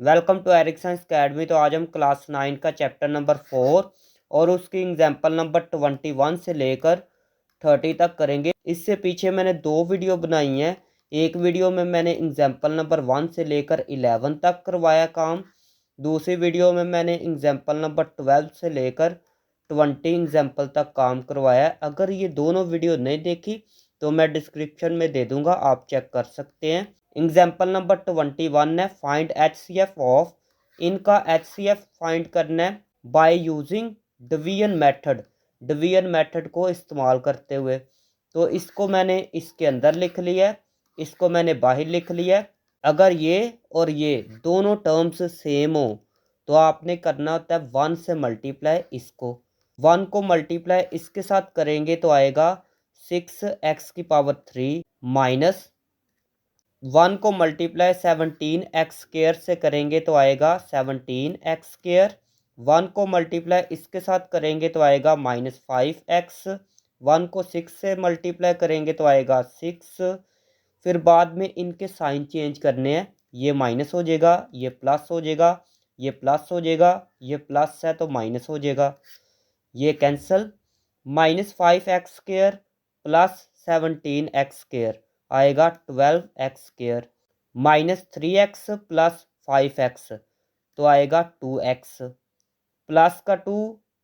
Welcome to एरिक्संस academy. तो आज हम क्लास 9 का चैप्टर नंबर 4 और उसकी एग्जाम्पल नंबर 21 से लेकर 30 तक करेंगे। इससे पीछे मैंने 2 वीडियो बनाई हैं। एक वीडियो में मैंने एग्जाम्पल नंबर 1 से लेकर 11 तक करवाया काम। दूसरी वीडियो में मैंने एग्जाम्पल नंबर 12 से लेकर 20 एग्जाम्पल तक काम करवाया। अगर ये दोनों वीडियो नहीं देखी तो मैं डिस्क्रिप्शन में दे दूंगा, आप चेक कर सकते हैं। एग्जाम्पल नंबर 21 है फाइंड HCF ऑफ। इनका HCF फाइंड करना है by using division method. Division method को इस्तेमाल करते हुए। तो इसको मैंने इसके अंदर लिख लिया है, इसको मैंने बाहर लिख लिया है। अगर ये और ये दोनों टर्म्स सेम हो तो आपने करना होता है 1 से मल्टीप्लाई इसको। 1 को मल्टीप्लाई इसके साथ करेंगे तो आएगा 6x³ माइनस 1 को मल्टीप्लाई 17x² से करेंगे तो आएगा 17x²। 1 को मल्टीप्लाई इसके साथ करेंगे तो आएगा -5x। 1 को 6 से मल्टीप्लाई करेंगे तो आएगा 6। फिर बाद में इनके साइन चेंज करने हैं। ये माइनस हो जाएगा, ये प्लस हो जाएगा, ये प्लस हो जाएगा, ये प्लस है तो माइनस हो जाएगा, ये कैंसिल। -5x² प्लस 17x² आएगा 12x²। -3x प्लस 5x तो आएगा 2x। प्लस का 2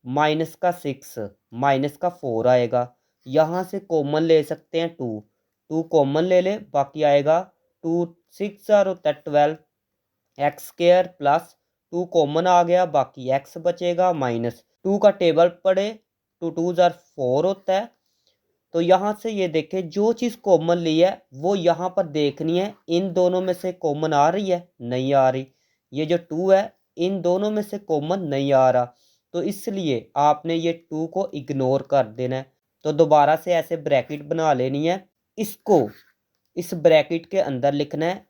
माइनस का 6 माइनस का 4 आएगा। यहाँ से कॉमन ले सकते हैं 2, 2 कॉमन ले ले, बाकी आएगा 2 6 होता है 12x² प्लस 2 कॉमन आ गया, बाकी x बचेगा माइनस 2 का टेबल पढ़े 2 2 4 होता है। तो यहाँ से ये देखें जो चीज़ कॉमन ली है वो यहाँ पर देखनी है। इन दोनों में से कॉमन आ रही है? नहीं आ रही। ये जो 2 है इन दोनों में से कॉमन नहीं आ रहा, तो इसलिए आपने ये 2 को इग्नोर कर देना है। तो दोबारा से ऐसे ब्रैकेट बना लेनी है। इसको इस ब्रैकेट के अंदर लिखना है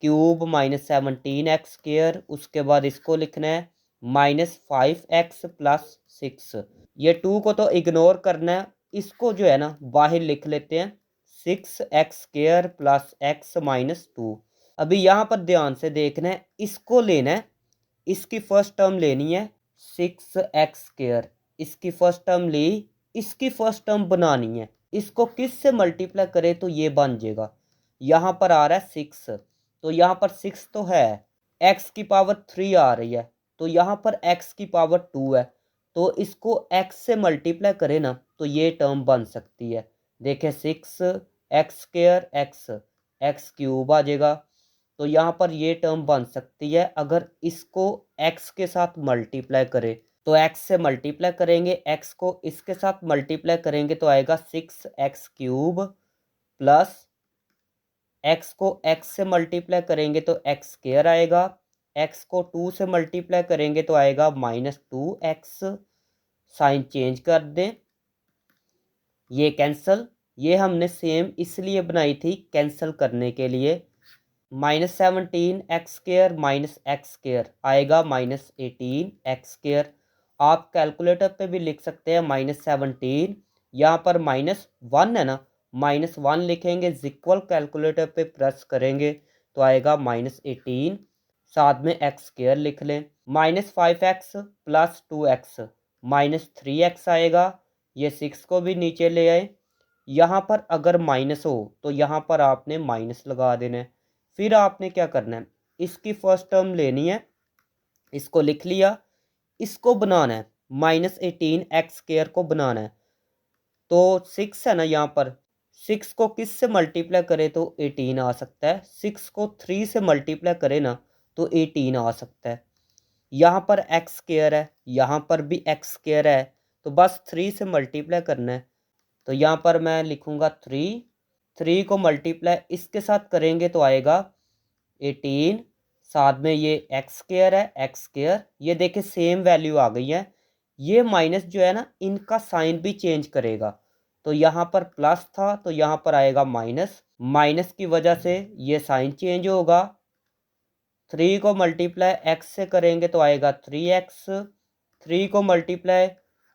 क्यूब -17x²। उसके बाद इसको लिखना है -5x प्लस 6। ये 2 को तो इग्नोर करना है, इसको जो है ना बाहर लिख लेते हैं 6x² प्लस x -2। अभी यहाँ पर ध्यान से देखना है, इसको लेना है, इसकी फर्स्ट टर्म लेनी है 6x²। इसकी फर्स्ट टर्म ली, इसकी फर्स्ट टर्म बनानी है। इसको किस से मल्टीप्लाई करें तो ये बन जाएगा। यहाँ पर आ रहा है 6, तो यहाँ पर 6 तो है, x³ आ रही है, तो यहाँ पर x² है। तो इसको x से मल्टीप्लाई करें ना तो ये टर्म बन सकती है। देखें 6x² x³ आ जाएगा। तो यहाँ पर ये टर्म बन सकती है। अगर इसको x के साथ मल्टीप्लाई करें तो x से मल्टीप्लाई करेंगे, x को इसके साथ मल्टीप्लाई करेंगे तो आएगा 6x³ प्लस x को x से मल्टीप्लाई करेंगे तो x² आएगा, x को 2 से मल्टीप्लाई करेंगे तो आएगा -2x। साइन चेंज कर दें, ये कैंसल। ये हमने सेम इसलिए बनाई थी कैंसल करने के लिए। -17x² माइनस x² आएगा -18x²। आप कैलकुलेटर पे भी लिख सकते हैं -17, यहाँ पर -1 है ना, -1 लिखेंगे इक्वल, कैलकुलेटर पे प्रेस करेंगे तो आएगा -18, साथ में x² लिख लें। -5x प्लस 2x -3x आएगा। ये 6 को भी नीचे ले आए। यहाँ पर अगर माइनस हो तो यहाँ पर आपने माइनस लगा देना है। फिर आपने क्या करना है, इसकी फर्स्ट टर्म लेनी है, इसको लिख लिया, इसको बनाना है -18x² को बनाना है। तो 6 है ना, यहाँ पर 6 को किस से मल्टीप्लाई करें तो 18 आ सकता है। 6 को 3 से मल्टीप्लाई करें ना तो 18 आ सकता है। यहाँ पर x² है, यहाँ पर भी x² है, तो बस 3 से मल्टीप्लाई करना है। तो यहाँ पर मैं लिखूँगा 3 को मल्टीप्लाई इसके साथ करेंगे तो आएगा 18, साथ में ये x² है, x²। ये देखिए सेम वैल्यू आ गई है। ये माइनस जो है ना इनका साइन भी चेंज करेगा। तो यहाँ पर प्लस था तो यहाँ पर आएगा माइनस, माइनस की वजह से ये साइन चेंज होगा। 3 को मल्टीप्लाई x से करेंगे तो आएगा 3x। 3 को मल्टीप्लाई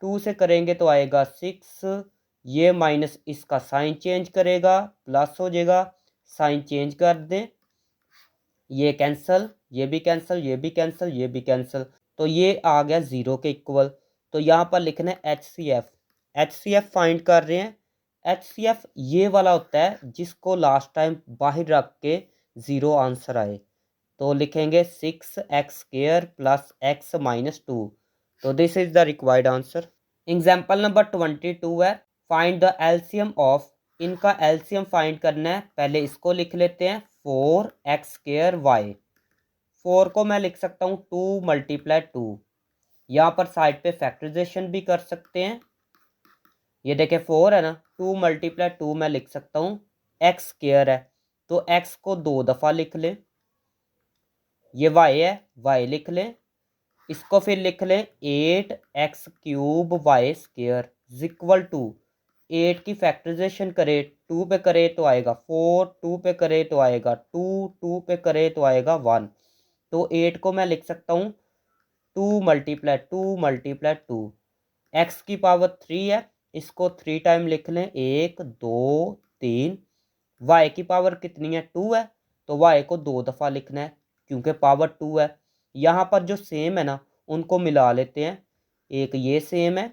2 से करेंगे तो आएगा 6। ये माइनस इसका साइन चेंज करेगा, प्लस हो जाएगा। साइन चेंज कर दें, ये कैंसल। ये भी कैंसिल, ये भी कैंसिल, ये भी कैंसिल, तो ये आ गया 0 के इक्वल। तो यहाँ पर लिखना है HCF। HCF फाइंड कर रहे हैं। HCF ये वाला होता है जिसको लास्ट टाइम बाहर रख के 0 आंसर आए। तो लिखेंगे 6x² प्लस x माइनस 2। तो this is the required answer. Example number 22 है, फाइंड द एलसीएम ऑफ। इनका एलसीएम फाइंड करना है। पहले इसको लिख लेते हैं 4x² y। 4 को मैं लिख सकता हूँ 2 मल्टीप्लाई 2। यहाँ पर साइड पे फैक्टराइजेशन भी कर सकते हैं। ये देखें 4 है ना, 2 मल्टीप्लाई 2 मैं लिख सकता हूँ x² है, तो x को 2 दफ़ा लिख लें। ये y है, y लिख लें। इसको फिर लिख लें 8x³ y² इक्वल टू 8 की फैक्टराइजेशन करें, 2 पे करें तो आएगा 4, 2 पे करें तो आएगा 2, 2 पे करें तो आएगा 1। तो 8 को मैं लिख सकता हूँ 2 मल्टीप्लाई 2 मल्टीप्लाई 2। x की पावर 3 है, इसको 3 टाइम लिख लें, 1 2 3। y की पावर कितनी है, 2 है, तो y को 2 दफ़ा लिखना है क्योंकि पावर 2 है। यहाँ पर जो सेम है ना उनको मिला लेते हैं। एक ये सेम है,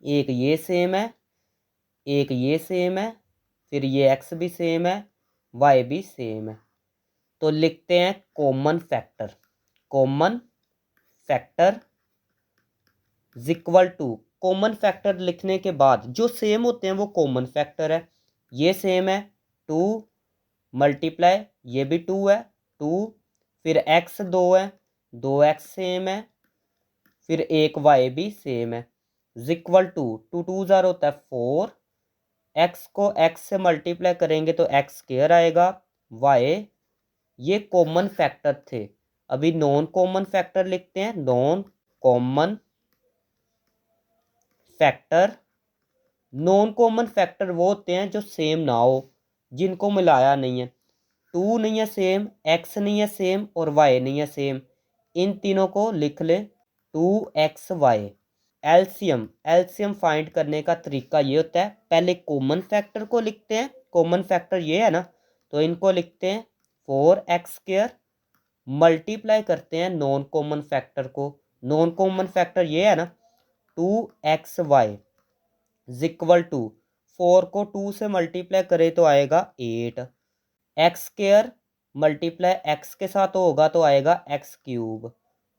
एक ये सेम है, एक ये सेम है, फिर ये x भी सेम है, y भी सेम है। तो लिखते हैं common factor. Common factor equal to, common factor लिखने के बाद जो सेम होते हैं वो कॉमन फैक्टर है। ये सेम है 2 मल्टीप्लाई, ये भी 2 है 2, फिर x 2 है, 2x सेम है, फिर एक y भी सेम है इक्वल टू 2 2 ज़ार होता है 4। x को x से मल्टीप्लाई करेंगे तो x² आएगा, y ये कॉमन फैक्टर थे। अभी नॉन कॉमन फैक्टर लिखते हैं। Non common factor, non common factor वो होते हैं जो सेम ना हो, जिनको मिलाया नहीं है। 2 नहीं है सेम, x नहीं है सेम और y नहीं है सेम, इन तीनों को लिख ले 2xy। एलसीएम, एलसीएम फाइंड करने का तरीका ये होता है, पहले कॉमन फैक्टर को लिखते हैं। कॉमन फैक्टर ये है ना, तो इनको लिखते हैं 4x² मल्टीप्लाई करते हैं नॉन कॉमन फैक्टर को। नॉन कॉमन फैक्टर ये है ना 2xy इक्वल टू 4 को 2 से मल्टीप्लाई करें तो आएगा 8। x² मल्टीप्लाई x के साथ होगा तो आएगा x³।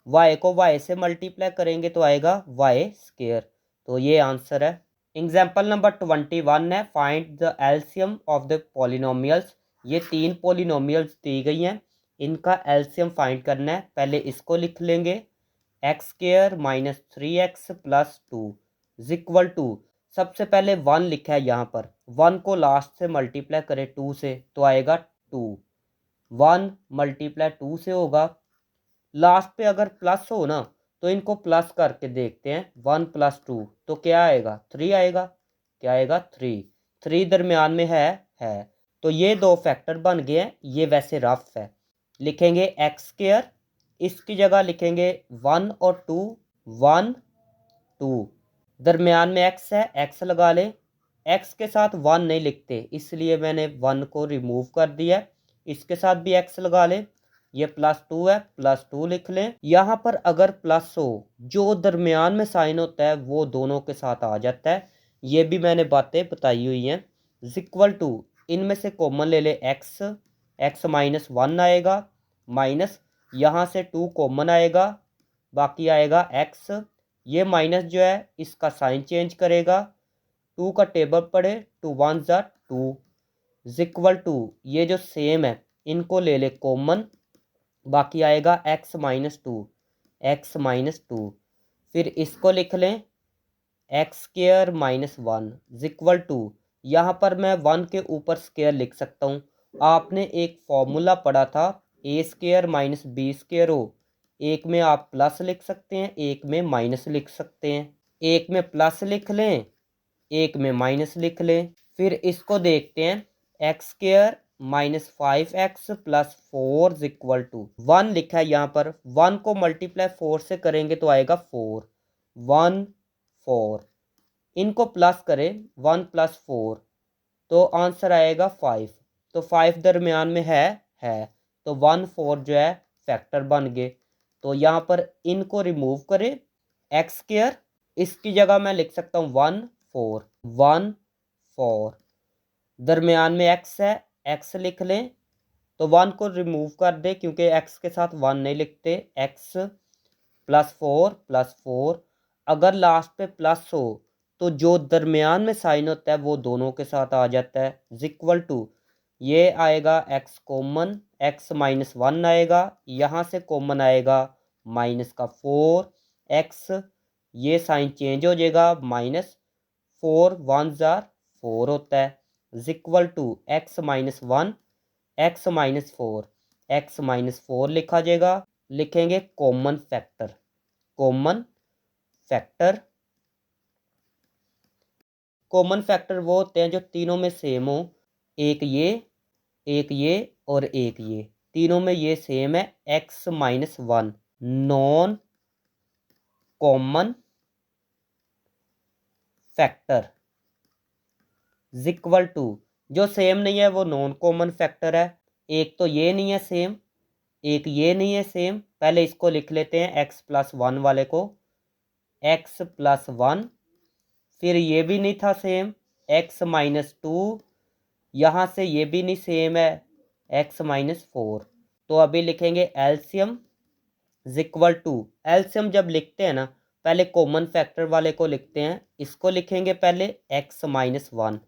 y को y से मल्टीप्लाई करेंगे तो आएगा y²। तो ये आंसर है। एग्जाम्पल नंबर 21 है, find the LCM of the polynomials. ये 3 पॉलिनोमियल्स दी गई हैं, इनका एलसीएम फाइंड करना है। पहले इसको लिख लेंगे x² minus 3x plus 2 equal to, सबसे पहले 1 लिखा है यहाँ पर, 1 को लास्ट से मल्टीप्लाई करें 2 से तो आएगा 2। 1 मल्टीप्लाई 2 से होगा, लास्ट पे अगर प्लस हो ना तो इनको प्लस करके देखते हैं। 1 प्लस 2 तो क्या आएगा, 3 आएगा। क्या आएगा, 3। 3 दरमियान में है। तो ये दो फैक्टर बन गए हैं। ये वैसे रफ है, लिखेंगे x², इसकी जगह लिखेंगे 1 और 2, 1 2, दरमियान में x है, x लगा लें। x के साथ 1 नहीं लिखते इसलिए मैंने 1 को रिमूव कर दिया। इसके साथ भी x लगा लें, ये प्लस 2 है, प्लस 2 लिख लें। यहाँ पर अगर प्लस हो, जो दरमियान में साइन होता है वो दोनों के साथ आ जाता है। ये भी मैंने बातें बताई हुई हैं। इक्वल टू, इनमें से कॉमन ले ले x माइनस 1 आएगा, माइनस यहाँ से 2 कॉमन आएगा, बाकी आएगा x। ये माइनस जो है इसका साइन चेंज करेगा, 2 का टेबल पढ़े, 2 1 ज़ा 2 इक्वल टू, ये जो सेम है इनको ले ले कॉमन, बाकी आएगा x माइनस 2, x माइनस 2। फिर इसको लिख लें x² माइनस 1 इक्वल टू, यहाँ पर मैं 1 के ऊपर स्क्वायर लिख सकता हूँ। आपने एक फॉर्मूला पढ़ा था a² माइनस b² हो, एक में आप प्लस लिख सकते हैं, एक में माइनस लिख सकते हैं। एक में प्लस लिख लें, एक में माइनस लिख लें। फिर इसको देखते हैं, x² minus 5x plus 4 equal to 1 लिखा है यहाँ पर। 1 को मल्टीप्लाई 4 से करेंगे तो आएगा 4, 1 4। इनको प्लस करें 1 प्लस 4 तो आंसर आएगा 5। तो 5 दरमियान में है, तो 1 4 जो है फैक्टर बन गए। तो यहाँ पर इनको रिमूव करें, एक्स स्क्वायर, इसकी जगह मैं लिख सकता हूँ 1 4 दरमियान में एक्स है, एक्स लिख लें। तो 1 को रिमूव कर दे क्योंकि एक्स के साथ 1 नहीं लिखते, एक्स +4 अगर लास्ट पे प्लस हो तो जो दरमियान में साइन होता है वो दोनों के साथ आ जाता है, इक्वल टू ये आएगा एक्स कॉमन, x-1 आएगा, यहाँ से कॉमन आएगा -4 एक्स, ये साइन चेंज हो जाएगा, -4 1 जार 4 होता है, इक्वल टू x-1 x-4 लिखा जाएगा। लिखेंगे common factor, common factor common factor वो होते हैं जो तीनों में सेम हो, एक ये और एक ये, तीनों में ये सेम है, x-1 non common factor equal to, जो सेम नहीं है वो नॉन कॉमन फैक्टर है। एक तो ये नहीं है सेम, एक ये नहीं है सेम, पहले इसको लिख लेते हैं x+1 वाले को, x+1, फिर ये भी नहीं था सेम, x-2, यहाँ से ये भी नहीं सेम है, x-4। तो अभी लिखेंगे एलसीएम इक्वल टू, एलसीएम जब लिखते हैं ना पहले कॉमन फैक्टर वाले को लिखते हैं, इसको लिखेंगे पहले x-1,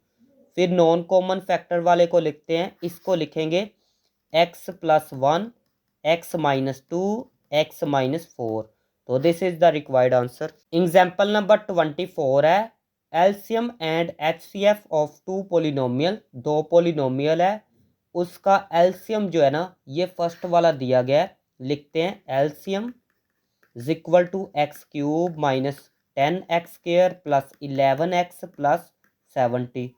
फिर नॉन कॉमन फैक्टर वाले को लिखते हैं, इसको लिखेंगे x+1 x-2 x-4। तो this is the required answer. Example number 24 है, LCM and HCF of two polynomial, दो पोलिनोमियल है, उसका एलसीएम जो है ना ये फर्स्ट वाला दिया गया है, लिखते हैं LCM equal to x³ -10x² + 11x + 70।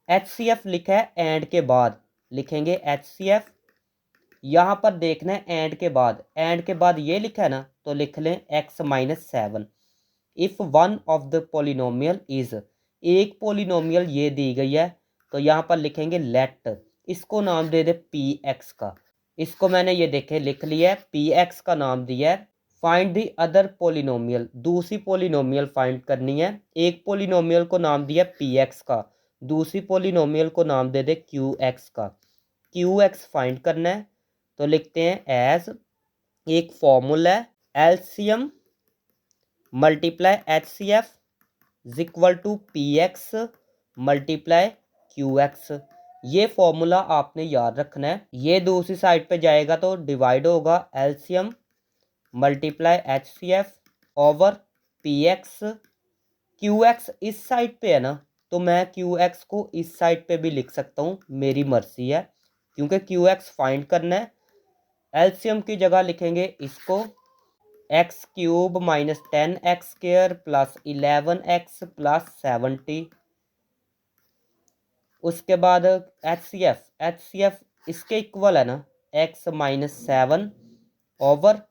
HCF लिखा है एंड के बाद, लिखेंगे HCF, यहाँ पर देखना है एंड के बाद ये लिखा है ना तो लिख लें x-7। If one of the polynomial is, एक पोलिनोमियल ये दी गई है तो यहाँ पर लिखेंगे लेट, इसको नाम दे दे px का, इसको मैंने ये देखे लिख लिया है, px का नाम दिया है। फाइंड दी अदर पोलिनोमियल, दूसरी पोलिनोमियल फाइंड करनी है, एक पोलिनोमियल को नाम दिया px का, दूसरी पोलिनोमियल को नाम दे दे qx का, qx फाइंड करना है। तो लिखते हैं एज, एक फॉर्मूला है LCM multiply HCF equal to px multiply qx, ये फॉर्मूला आपने याद रखना है। ये दूसरी साइड पे जाएगा तो डिवाइड होगा LCM multiply HCF over px, qx इस साइड पे है ना तो मैं qx को इस साइड पे भी लिख सकता हूँ, मेरी मर्जी है, क्योंकि qx फाइंड करना है। एलसीएम की जगह लिखेंगे इसको x³ -10x² + 11x + 70। उसके बाद HCF इसके इक्वल है ना x-7 ओवर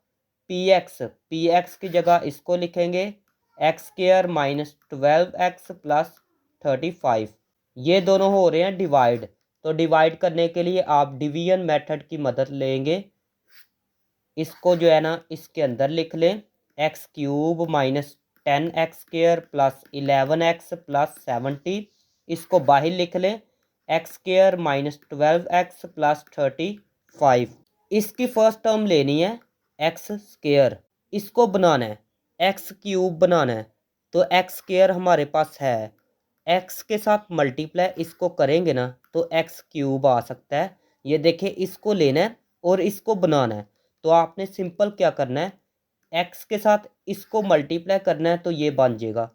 px की जगह इसको लिखेंगे x² -12x + 35। ये दोनों हो रहे हैं डिवाइड, तो डिवाइड करने के लिए आप डिवीजन मेथड की मदद लेंगे, इसको जो है ना इसके अंदर लिख लें x³ -10x² + 11x + 70, इसको बाहर लिख लें x² -12x + 35। इसकी फर्स्ट टर्म लेनी है x², इसको बनाना है x³ बनाना है, तो x² हमारे पास है, x के साथ मल्टीप्लाई इसको करेंगे ना तो x³ आ सकता है। ये देखिए इसको लेना है और इसको बनाना है, तो आपने सिंपल क्या करना है, x के साथ इसको मल्टीप्लाई करना है तो ये बन जाएगा,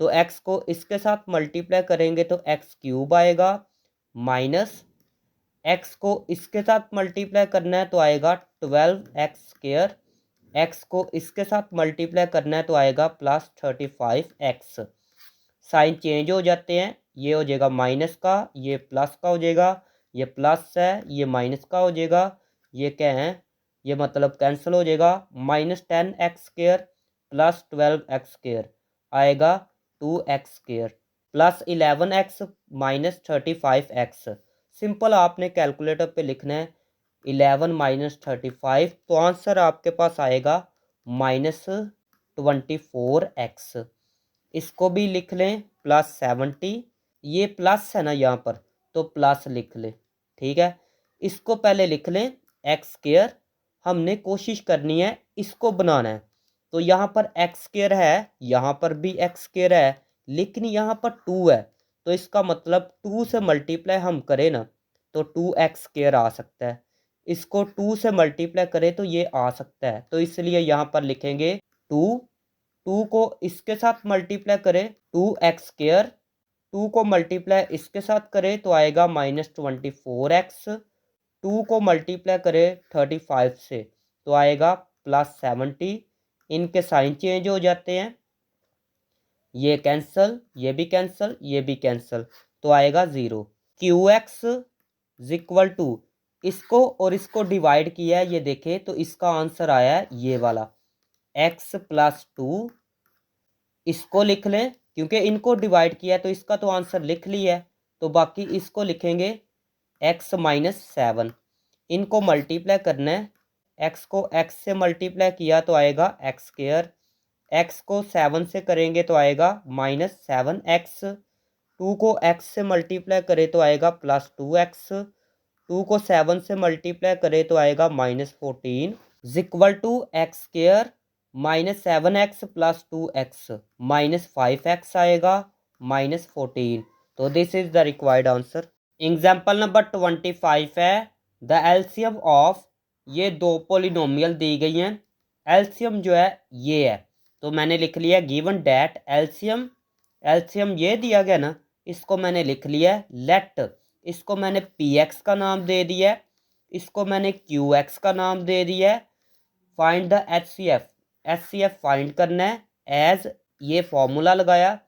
तो x को इसके साथ मल्टीप्लाई करेंगे तो x³ आएगा, माइनस x को इसके साथ मल्टीप्लाई करना है तो आएगा 12x², x को इसके साथ मल्टीप्लाई करना है तो आएगा +35x। साइन चेंज हो जाते हैं, ये हो जाएगा माइनस का, ये प्लस का हो जाएगा, ये प्लस है ये माइनस का हो जाएगा, ये क्या है ये मतलब कैंसिल हो जाएगा, -10x² + 12x² आएगा 2x² + 11x - 35x। सिंपल आपने कैलकुलेटर पे लिखना है, 11 माइनस 35, तो आंसर आपके पास आएगा -24x। इसको भी लिख लें +70, ये प्लस है ना यहाँ पर, तो प्लस लिख लें, ठीक है। इसको पहले लिख लें एक्स स्क्वायर, हमने कोशिश करनी है इसको बनाना है। तो यहाँ पर एक्स स्क्वायर है, यहाँ पर भी एक्स स्क्वायर है, लेकिन यहाँ पर 2 है, तो इसका मतलब 2 से मल्टीप्लाई हम करें ना तो 2x स्क्वायर आ सकता है। इसको 2 से मल्टीप्लाई करें तो ये आ सकता है, तो इसलिए यहाँ पर लिखेंगे 2। 2 को इसके साथ मल्टीप्लाई करें 2x स्क्वायर, 2 को मल्टीप्लाई इसके साथ करें तो आएगा -24x। 2 को मल्टीप्लाई करें 35 से तो आएगा +70। इनके साइन चेंज हो जाते हैं, ये कैंसल, ये भी कैंसल, ये भी कैंसल, तो आएगा 0। QX इक्वल टू, इसको और इसको डिवाइड किया है, ये देखें तो इसका आंसर आया है ये वाला x + 2। इसको लिख लें क्योंकि इनको डिवाइड किया है तो इसका तो आंसर लिख लिया है, तो बाकी इसको लिखेंगे x - 7। इनको मल्टीप्लाई करना है, x को x से मल्टीप्लाई किया तो आएगा x स्क्वायर, x को 7 से करेंगे तो आएगा -7x। 2 को x से मल्टीप्लाई करें तो आएगा +2x। 2 को 7 से मल्टीप्लाई करें तो आएगा -14 equal to x square -7x + 2x -5x आएगा -14। तो this is the required answer. Example number 25 है द एलसीएम ऑफ, ये दो पोलिनोमियल दी गई हैं, एलसीएम जो है ये है, तो मैंने लिख लिया गिवन डैट एलसीएम, एलसीएम ये दिया गया ना, इसको मैंने लिख लिया लेट, इसको मैंने पी एक्स का नाम दे दिया है, इसको मैंने क्यू एक्स का नाम दे दिया है। Find the H C F, H C F find करना है, एज ये फॉर्मूला लगाया,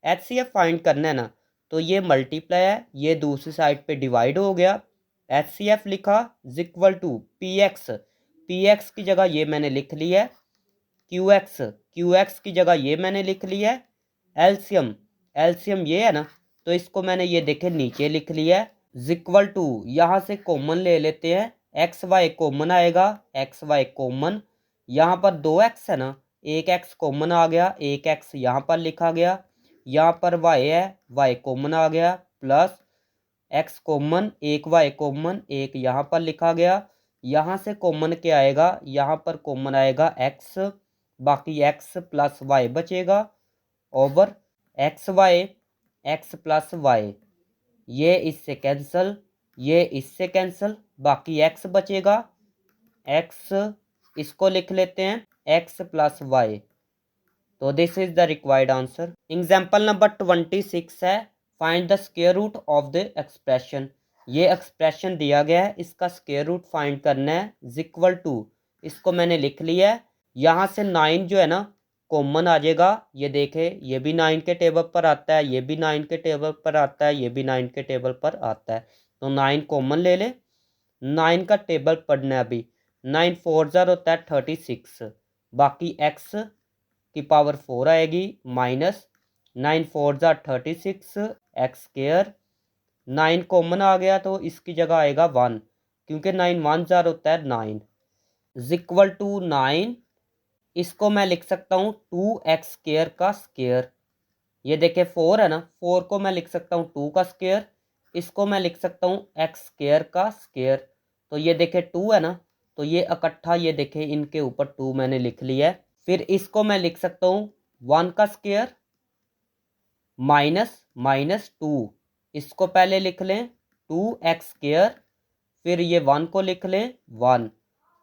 एच सी एफ फाइंड करना है ना, तो ये मल्टीप्लाई है, ये दूसरी साइड पे डिवाइड हो गया, एच सी एफ लिखा equal to P X, P X की जगह ये मैंने लिख लिया है, क्यू एक्स, क्यू एक्स की जगह ये मैंने लिख लिया है, एलसीएम, एलसीएम ये है ना, तो इसको मैंने ये देखे नीचे लिख लिया है इक्वल टू, यहाँ से कॉमन ले लेते हैं, एक्स वाई कॉमन आएगा, एक्स वाई कॉमन, यहाँ पर 2x है ना, एक x कॉमन आ गया, एक x यहाँ पर लिखा गया, यहाँ पर y है, y कॉमन आ गया, प्लस x कॉमन, एक y कॉमन, एक यहाँ पर लिखा गया, यहाँ से कॉमन क्या आएगा, यहाँ पर कॉमन आएगा x, बाकी x + y बचेगा over X Y, X + y, ये इससे कैंसल, ये इससे कैंसल, बाकी x बचेगा, x इसको लिख लेते हैं x + y। तो this is the required answer. Example number 26 है find the square root of the expression, ये एक्सप्रेशन दिया गया है, इसका स्क्वायर रूट फाइंड करना है इक्वल टू, इसको मैंने लिख लिया है, यहाँ से 9 जो है ना कॉमन आ जाएगा, ये देखे ये भी 9 के टेबल पर आता है, ये भी 9 के टेबल पर आता है, ये भी 9 के टेबल पर आता है, तो 9 कॉमन ले ले, 9 का टेबल पढ़ना है अभी, 9 4 ज़ार होता है 36, बाकी x की पावर 4 आएगी माइनस 9 4 ज़ार 36 एक्स स्क्वायर, 9 कॉमन आ गया तो इसकी जगह आएगा 1, क्योंकि 9 1 ज़ार होता है 9 इक्वल टू 9, इसको मैं लिख सकता हूँ 2x स्क्वायर का स्क्वायर, ये देखे 4 है ना, 4 को मैं लिख सकता हूँ 2 का स्क्वायर, इसको मैं लिख सकता हूँ x स्क्वायर का स्क्वायर, तो ये देखे 2 है ना, तो ये इकट्ठा ये देखे इनके ऊपर 2 मैंने लिख लिया है। फिर इसको मैं लिख सकता हूँ 1 का स्क्वायर माइनस 2, इसको पहले लिख लें 2x स्क्वायर, फिर ये 1 को लिख लें 1,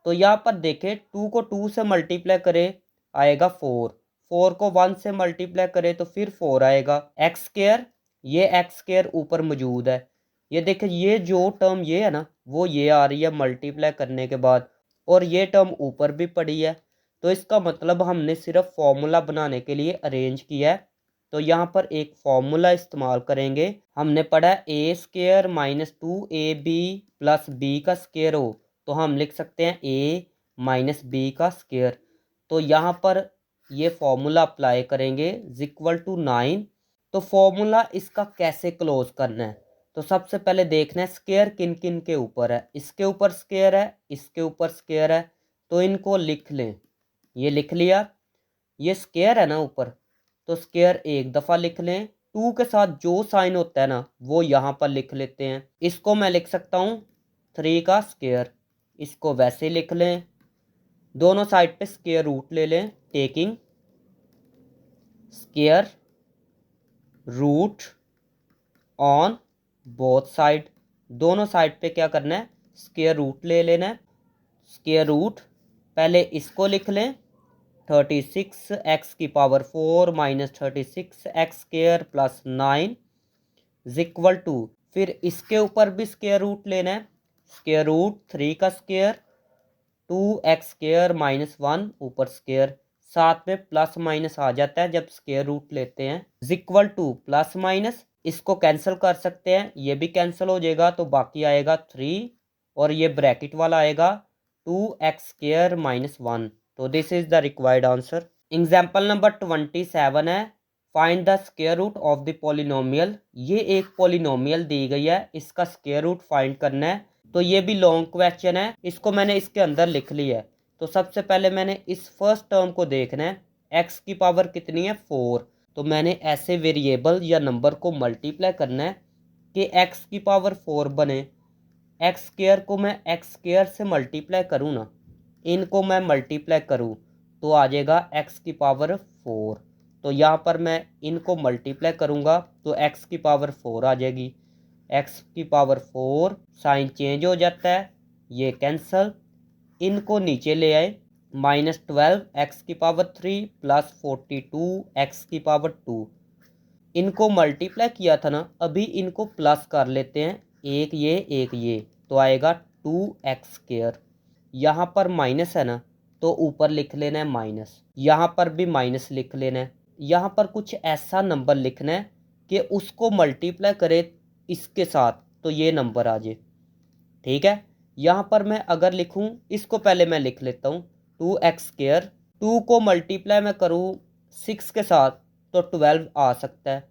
तो यहाँ पर देखें 2 को 2 से मल्टीप्लाई करें आएगा 4, 4 को 1 से मल्टीप्लाई करें तो फिर 4 आएगा, एक्स स्क्वायर, ये एक्स स्क्वायर ऊपर मौजूद है, ये देखें ये जो टर्म ये है ना वो ये आ रही है मल्टीप्लाई करने के बाद, और ये टर्म ऊपर भी पड़ी है, तो इसका मतलब हमने सिर्फ फॉर्मूला बनाने के लिए अरेंज किया है, तो यहाँ पर एक फॉर्मूला इस्तेमाल करेंगे, हमने पढ़ा a स्क्वायर -2ab + b का स्क्वायर हो, तो हम लिख सकते हैं a - b का स्क्वायर, तो यहाँ पर ये फॉर्मूला अप्लाई करेंगे इक्वल टू 9, तो फॉर्मूला इसका कैसे क्लोज करना है, तो सबसे पहले देखना है स्क्वायर किन किन के ऊपर है। इसके ऊपर स्क्वायर है, इसके ऊपर स्क्वायर है, तो इनको लिख लें। ये लिख लिया। ये स्क्वायर है ना ऊपर, तो स्क्वायर एक दफ़ा लिख लें। टू के साथ जो साइन होता है ना वो यहाँ पर लिख लेते हैं। इसको मैं लिख सकता हूँ 3 का स्क्वायर, इसको वैसे लिख लें। दोनों साइड पे स्क्वायर रूट ले लें, taking square root on both side. दोनों साइड पे क्या करना है, स्क्वायर रूट ले लेना है। स्क्वायर रूट पहले इसको लिख लें 36 एक्स की power 4 minus 36 X square plus 9 is equal to, फिर इसके ऊपर भी स्क्वायर रूट लेना है। स्क्वायर रूट 3 का स्क्वायर 2 एक्स स्क्वायर माइनस 1 ऊपर स्क्वायर, साथ में प्लस माइनस आ जाता है जब स्क्वायर रूट लेते हैं। Is equal two plus minus, इसको कैंसिल कर सकते हैं, ये भी कैंसिल हो जाएगा, तो बाकी आएगा 3 और ये ब्रैकेट वाला आएगा 2 एक्स स्क्वायर माइनस 1। तो this is the required answer. Example number 27 है, find the square root of the polynomial. ये एक पॉलिनोमियल दी गई है, इसका स्क्वायर रूट फाइंड करना है। तो ये भी लॉन्ग क्वेश्चन है, इसको मैंने इसके अंदर लिख लिया है। तो सबसे पहले मैंने इस फर्स्ट टर्म को देखना है, एक्स की पावर कितनी है 4। तो मैंने ऐसे वेरिएबल या नंबर को मल्टीप्लाई करना है कि एक्स की पावर 4 बने। एक्स स्क्वायर को मैं एक्स स्क्वायर से मल्टीप्लाई करूँ ना, इनको मैं मल्टीप्लाई करूँ तो आ जाएगा एक्स की पावर 4। तो यहाँ पर मैं इनको मल्टीप्लाई करूँगा तो एक्स की पावर 4 आ जाएगी। एक्स की पावर 4, साइन चेंज हो जाता है, ये कैंसल, इनको नीचे ले आए, माइनस 12 एक्स की पावर 3 प्लस 42 एक्स की पावर 2। इनको मल्टीप्लाई किया था ना, अभी इनको प्लस कर लेते हैं, एक ये, तो आएगा 2 एक्स स्क्वायर। यहाँ पर माइनस है ना, तो ऊपर लिख लेना है माइनस, यहाँ पर भी माइनस लिख लेना है। यहाँ पर कुछ ऐसा नंबर लिखना है कि उसको मल्टीप्लाई करे इसके साथ तो ये नंबर आ जाए, ठीक है। यहाँ पर मैं अगर लिखूँ, इसको पहले मैं लिख लेता हूँ 2 एक्स स्क्वायर, 2 को मल्टीप्लाई मैं करूँ 6 के साथ तो 12 आ सकता है।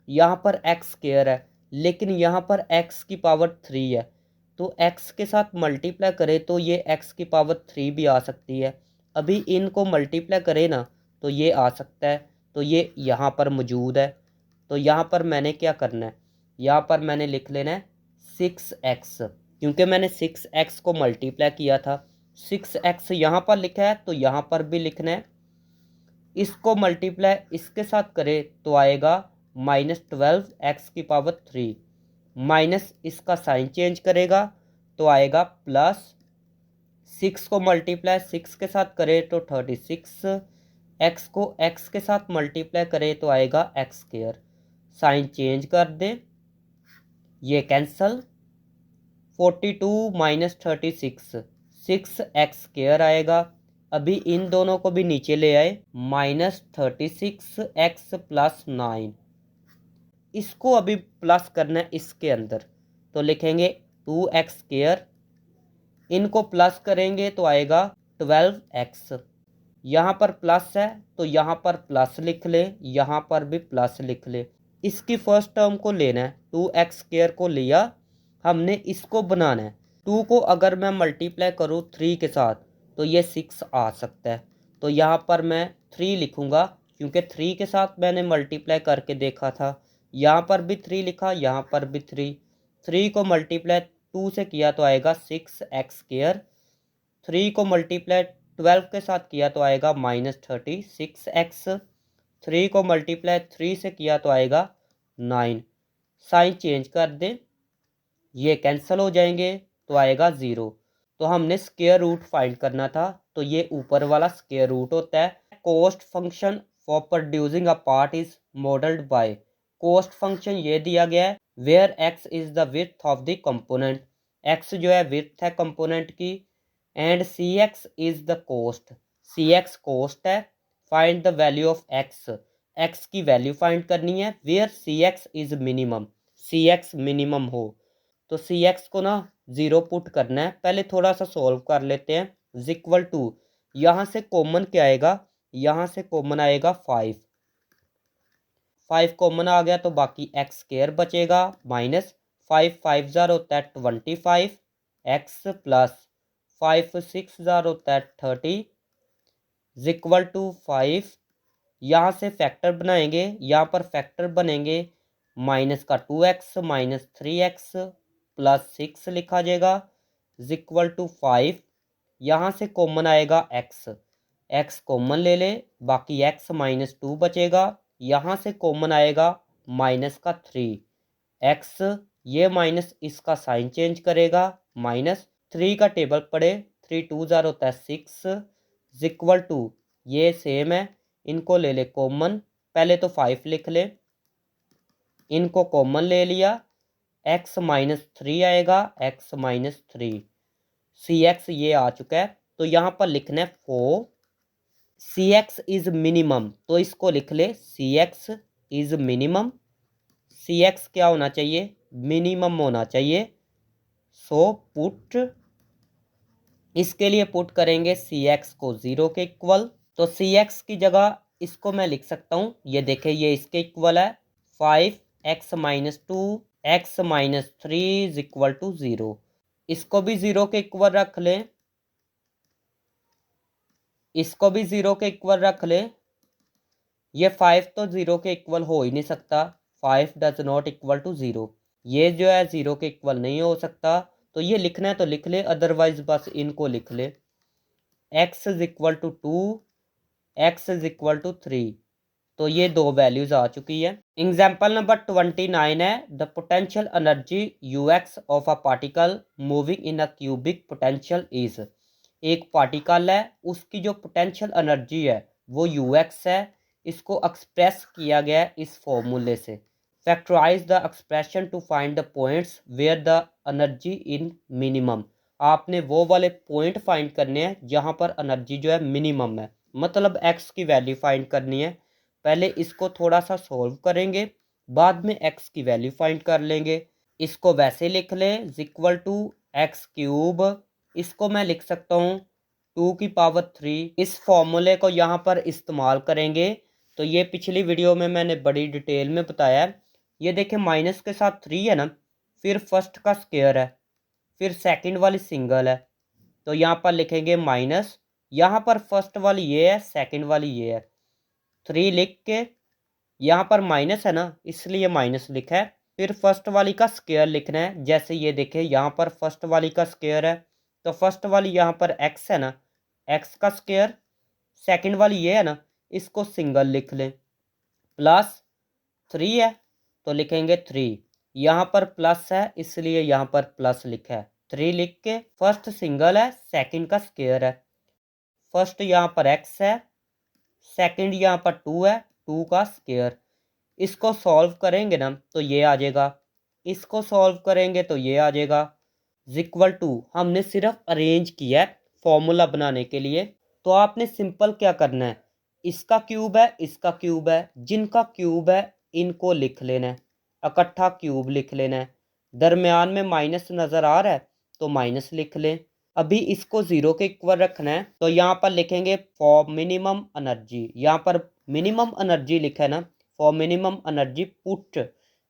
यहाँ पर एक्स स्क्वायर है, लेकिन यहाँ पर एक्स की पावर 3 है, तो एक्स के साथ मल्टीप्लाई करें तो ये एक्स की पावर 3 भी आ सकती है। अभी इनको मल्टीप्लाई करें ना तो ये आ सकता है, तो ये यहाँ पर मौजूद है। तो यहाँ पर मैंने क्या करना है, यहाँ पर मैंने लिख लेना है 6x, क्योंकि मैंने 6x को मल्टीप्लाई किया था। 6x यहाँ पर लिखा है तो यहाँ पर भी लिखना है। इसको मल्टीप्लाई इसके साथ करें तो आएगा माइनस 12 एक्स की पावर 3, माइनस इसका साइन चेंज करेगा तो आएगा प्लस, 6 को मल्टीप्लाई 6 के साथ करें तो 36, एक्स को एक्स के साथ मल्टीप्लाई करें तो आएगा एक्स स्क्वायर, साइन चेंज कर दें, ये कैंसल, 42 माइनस 36 6 एक्स स्क्वायर आएगा। अभी इन दोनों को भी नीचे ले आए, माइनस 36 एक्स प्लस 9, इसको अभी प्लस करना है इसके अंदर, तो लिखेंगे 2 एक्स स्क्वायर, इनको प्लस करेंगे तो आएगा 12 एक्स। यहाँ पर प्लस है तो यहाँ पर प्लस लिख ले, यहाँ पर भी प्लस लिख ले। इसकी फर्स्ट टर्म को लेना है, 2 एक्स स्क्वायर को लिया हमने, इसको बनाना है। 2 को अगर मैं मल्टीप्लाई करूँ 3 के साथ तो ये 6 आ सकता है, तो यहाँ पर मैं 3 लिखूँगा क्योंकि 3 के साथ मैंने मल्टीप्लाई करके देखा था। यहाँ पर भी 3 लिखा, यहाँ पर भी 3 को मल्टीप्लाई 2 से किया तो आएगा 6 एक्स स्क्वायर, 3 को मल्टीप्लाई 12 के साथ किया तो आएगा माइनस 36 एक्स, 3 को मल्टीप्लाई 3 से किया तो आएगा 9, साइन चेंज कर दें, ये कैंसिल हो जाएंगे तो आएगा 0। तो हमने स्क्वायर रूट फाइंड करना था, तो ये ऊपर वाला स्क्वायर रूट होता है। Cost function for producing a part is modelled by, cost function ये दिया गया है where x is the width of the component, x जो है विड्थ है कंपोनेंट की, and C x is the cost, C x cost है। Find the value of x, x की वैल्यू फाइंड करनी है where C x is minimum, C x minimum हो। तो सी एक्स को ना 0 पुट करना है, पहले थोड़ा सा सॉल्व कर लेते हैं। इज इक्वल टू, यहाँ से कॉमन क्या आएगा, यहाँ से कॉमन आएगा 5 कॉमन आ गया तो बाकी एक्स स्क्वायर बचेगा माइनस 5 5 ज़ार होता है 25, एक्स प्लस 5 6 ज़ार होता है 30 इज इक्वल टू 5। यहाँ से फैक्टर बनाएंगे, यहाँ पर फैक्टर बनेंगे माइनस का 2x माइनस 3x प्लस 6 लिखा जाएगा इज इक्वल टू 5। यहाँ से कॉमन आएगा x कॉमन ले ले, बाकी x माइनस 2 बचेगा। यहाँ से कॉमन आएगा माइनस का 3x, ये माइनस इसका साइन चेंज करेगा, माइनस 3 का टेबल पड़े 3 2 ज़ार होता है 6 इज इक्वल टू, ये सेम है, इनको ले ले कॉमन, पहले तो 5 लिख ले, इनको कॉमन ले लिया, x माइनस 3 आएगा, x माइनस 3 cx ये आ चुका है। तो यहाँ पर लिखना है फॉर cx इज मिनिमम, तो इसको लिख ले cx इज मिनिमम। cx क्या होना चाहिए, मिनिमम होना चाहिए। सो पुट, इसके लिए पुट करेंगे cx को 0 के इक्वल, तो cx की जगह इसको मैं लिख सकता हूँ, ये देखें ये इसके इक्वल है 5x minus 2 x minus 3 is equal to 0। इसको भी 0 के इक्वल रख लें, इसको भी 0 के इक्वल रख ले। ये 5 तो 0 के इक्वल हो ही नहीं सकता, 5 डज नॉट इक्वल टू 0, ये जो है 0 के इक्वल नहीं हो सकता। तो ये लिखना है तो लिख ले, अदरवाइज बस इनको लिख ले, x is equal to 2 x is equal to 3। तो ये दो वैल्यूज आ चुकी है। एग्जाम्पल नंबर 29 है, the potential energy ux of a particle moving in a cubic potential is, एक पार्टिकल है उसकी जो पोटेंशियल एनर्जी है वो ux है, इसको एक्सप्रेस किया गया है इस फॉर्मूले से। Factorise the expression to find the points where the energy in minimum, आपने वो वाले पॉइंट फाइंड करने हैं जहाँ पर एनर्जी जो है मिनिमम है, मतलब x की वैल्यू फाइंड करनी है। पहले इसको थोड़ा सा सॉल्व करेंगे, बाद में x की वैल्यू फाइंड कर लेंगे। इसको वैसे लिख लें is equal to X cube, इसको मैं लिख सकता हूँ 2 की पावर 3। इस फॉर्मूले को यहाँ पर इस्तेमाल करेंगे, तो ये पिछली वीडियो में मैंने बड़ी डिटेल में बताया है। ये देखें माइनस के साथ 3 है ना, फिर फर्स्ट का स्क्वायर है, फिर सेकंड वाली सिंगल है, तो यहाँ पर लिखेंगे माइनस, यहाँ पर फर्स्ट वाली ये है, सेकंड वाली ये है, 3 लिख के यहाँ पर माइनस है ना इसलिए माइनस लिखा है, फिर फर्स्ट वाली का स्क्वायर लिखना है। जैसे ये देखें यहाँ पर फर्स्ट वाली का स्क्वायर है, तो फर्स्ट वाली यहाँ पर x है ना, x का स्क्वायर, सेकंड वाली ये है ना, इसको सिंगल लिख लें, प्लस 3 है तो लिखेंगे 3, यहाँ पर प्लस है इसलिए यहाँ पर प्लस लिखा है, 3 लिख के फर्स्ट सिंगल है, सेकंड का स्क्वायर है, फर्स्ट यहाँ पर x है, सेकंड यहाँ पर 2 है, 2 का स्क्वायर। इसको सॉल्व करेंगे ना तो ये आ जाएगा, इसको सॉल्व करेंगे तो ये आ जाएगा इक्वल टू, हमने सिर्फ अरेंज किया है फॉर्मूला बनाने के लिए। तो आपने सिंपल क्या करना है, इसका क्यूब है इसका क्यूब है, जिनका क्यूब है इनको लिख लेना है, इकट्ठा क्यूब लिख लेना है। दरमियान में माइनस नज़र आ रहा है तो माइनस लिख लें। अभी इसको 0 के इक्वल रखना है, तो यहाँ पर लिखेंगे फॉर मिनिमम एनर्जी, यहाँ पर मिनिमम एनर्जी लिखा है ना, फॉर मिनिमम एनर्जी पुट,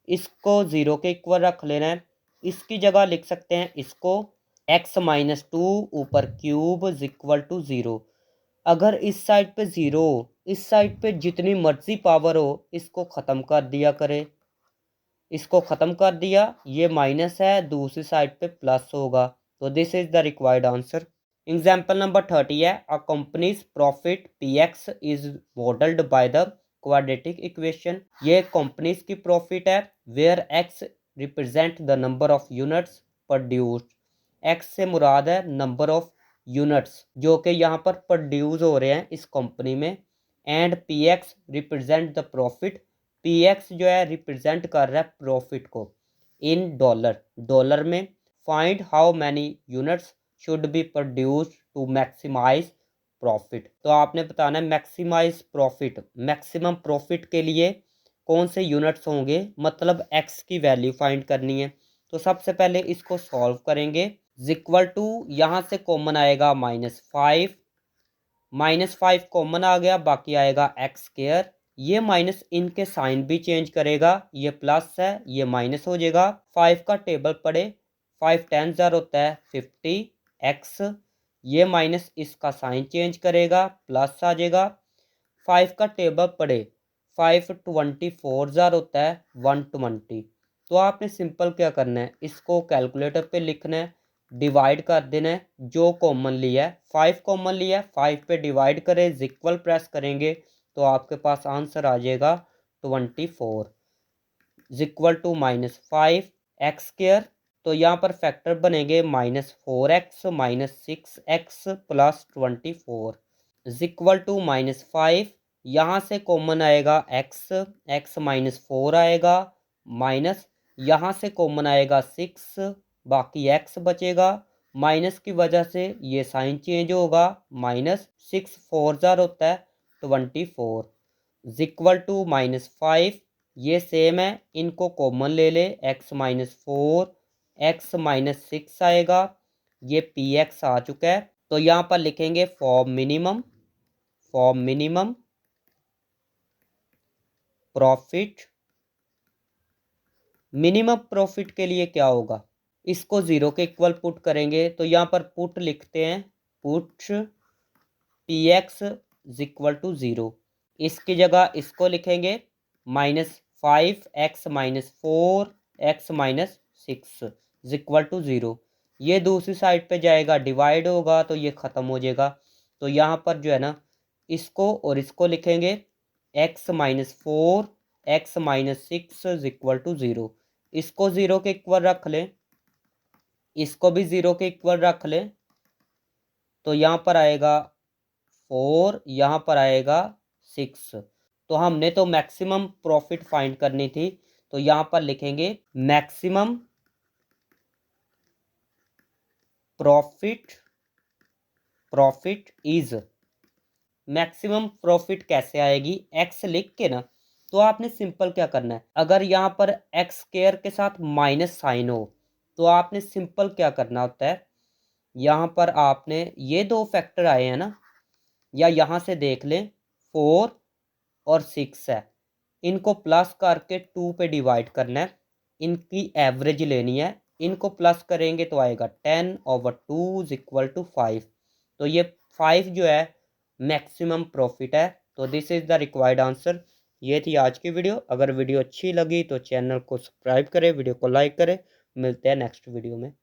इसको 0 के इक्वल रख लेना है। इसकी जगह लिख सकते हैं इसको x माइनस 2 ऊपर क्यूब इज इक्वल टू 0। अगर इस साइड पे 0 हो, इस साइड पे जितनी मर्जी पावर हो इसको ख़त्म कर दिया करे, इसको ख़त्म कर दिया, ये माइनस है, दूसरी साइड पे प्लस होगा। तो this is the required answer. Example number 30 है, a company's profit px is modelled by the quadratic equation, ये कंपनीज की प्रॉफिट है where x represent the number of units produced, x से मुराद है नंबर ऑफ यूनिट्स जो कि यहाँ पर प्रोड्यूस हो रहे हैं इस कंपनी में, and px represent the profit, px जो है रिप्रेजेंट कर रहा है प्रॉफिट को इन डॉलर, डॉलर में। Find how many units should be produced to maximise profit, तो आपने बताना है मैक्सिमाइज प्रॉफिट, मैक्सिमम प्रॉफिट के लिए कौन से यूनिट्स होंगे, मतलब x की वैल्यू फाइंड करनी है। तो सबसे पहले इसको सॉल्व करेंगे, इक्वल टू यहाँ से कॉमन आएगा -5, -5 कॉमन आ गया, बाकी आएगा x स्क्वायर, ये माइनस इनके साइन भी चेंज करेगा, ये प्लस है ये माइनस हो जाएगा। 5 का टेबल पढ़े, 5 10 ज़ार होता है 50 एक्स, ये माइनस इसका साइन चेंज करेगा प्लस आ जाएगा। 5 का टेबल पढ़े, 5 24 ज़ार होता है 120। तो आपने सिंपल क्या करना है, इसको कैलकुलेटर पे लिखना है, डिवाइड कर देना है, जो कॉमन लिया है 5 कॉमन लिया है, 5 पे डिवाइड करें, इक्वल प्रेस करेंगे तो आपके पास आंसर आ जाएगा 24 equal to minus 5 X square. तो यहाँ पर फैक्टर बनेंगे -4x -6x plus 24 equal to -5। यहाँ से कॉमन आएगा x, x -4 आएगा, माइनस यहाँ से कॉमन आएगा 6, बाकी x बचेगा, माइनस की वजह से ये साइन चेंज होगा, -6 4 ज़ार होता है 24 इक्वल टू -5। ये सेम है, इनको कॉमन ले ले, x -4 x -6 आएगा, ये पी एक्स आ चुका है। तो यहाँ पर लिखेंगे for minimum profit. Minimum profit के लिए क्या होगा, इसको ज़ीरो के इक्वल पुट करेंगे, तो यहाँ पर पुट लिखते हैं, put P X equal to zero. इसकी जगह इसको लिखेंगे -5 x -4 x -6 equal to zero. ये दूसरी साइड पे जाएगा, डिवाइड होगा तो ये ख़त्म हो जाएगा। तो यहाँ पर जो है ना, इसको और इसको लिखेंगे x -4 x -6 equal to zero. इसको ज़ीरो के इक्वल रख लें, इसको भी ज़ीरो के इक्वल रख लें, तो यहाँ पर आएगा 4, यहाँ पर आएगा 6। तो हमने तो मैक्सिमम प्रॉफिट फाइंड करनी थी, तो यहाँ पर लिखेंगे maximum profit is. Maximum profit कैसे आएगी, एक्स लिख के ना, तो आपने सिंपल क्या करना है, अगर यहाँ पर एक्स स्क्वायर के साथ माइनस साइन हो तो आपने सिंपल क्या करना होता है, यहाँ पर आपने ये दो फैक्टर आए हैं ना, या यहाँ से देख लें 4 और 6 है, इनको प्लस करके 2 पे डिवाइड करना है, इनकी एवरेज लेनी है, इनको प्लस करेंगे तो आएगा 10/2 इक्वल टू 5। तो ये 5 जो है मैक्सिमम प्रॉफिट है। तो this is the required answer. ये थी आज की वीडियो। अगर वीडियो अच्छी लगी तो चैनल को सब्सक्राइब करें, वीडियो को लाइक करें। मिलते हैं नेक्स्ट वीडियो में।